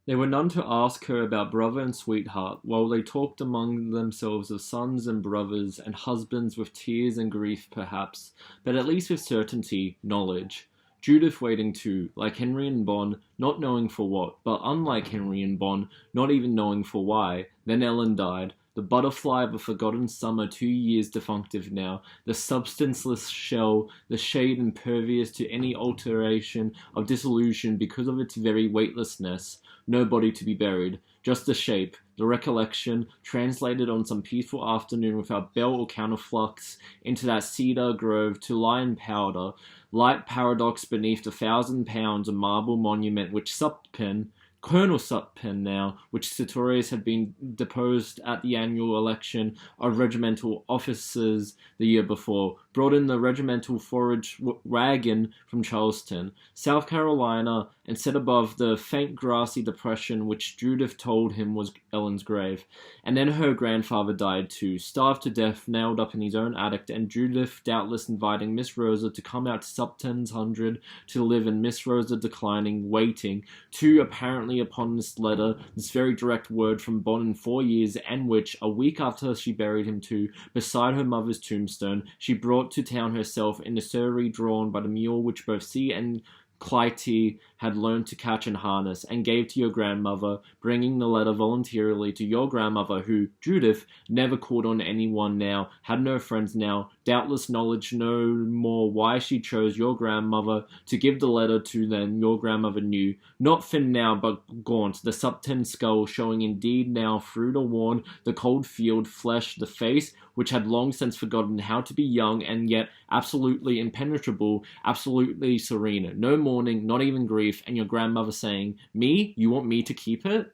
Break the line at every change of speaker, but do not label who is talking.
There were none to ask her about brother and sweetheart, while they talked among themselves of sons and brothers and husbands with tears and grief perhaps, but at least with certainty, knowledge. Judith waiting too, like Henry and Bon, not knowing for what, but unlike Henry and Bon, not even knowing for why. Then Ellen died. The butterfly of a forgotten summer 2 years defunctive now, the substanceless shell, the shade impervious to any alteration of dissolution because of its very weightlessness, no body to be buried, just the shape, the recollection, translated on some peaceful afternoon without bell or counterflux into that cedar grove to lie in powder, light paradox beneath 1,000 pounds of marble monument which Suppen, Colonel Suppen now, which Sartorius had been deposed at the annual election of regimental officers the year before, brought in the regimental forage wagon from Charleston, South Carolina, and set above the faint grassy depression which Judith told him was Ellen's grave. And then her grandfather died too, starved to death, nailed up in his own attic, and Judith doubtless inviting Miss Rosa to come out to Supton's 100 to live, and Miss Rosa declining, waiting, too apparently upon this letter, this very direct word from Bon in 4 years, and which, a week after she buried him too, beside her mother's tombstone, she brought to town herself in the surrey drawn by the mule which both she and Clytie had learned to catch and harness, and gave to your grandmother, bringing the letter voluntarily to your grandmother, who, Judith, never called on anyone now, had no friends now, doubtless knowledge no more why she chose your grandmother to give the letter to than your grandmother knew, not thin now but gaunt, the Supton skull showing indeed now through the worn, the cold field flesh, the face which had long since forgotten how to be young and yet absolutely impenetrable, absolutely serene, no mourning, not even grief, and your grandmother saying, "Me? You want me to keep it?"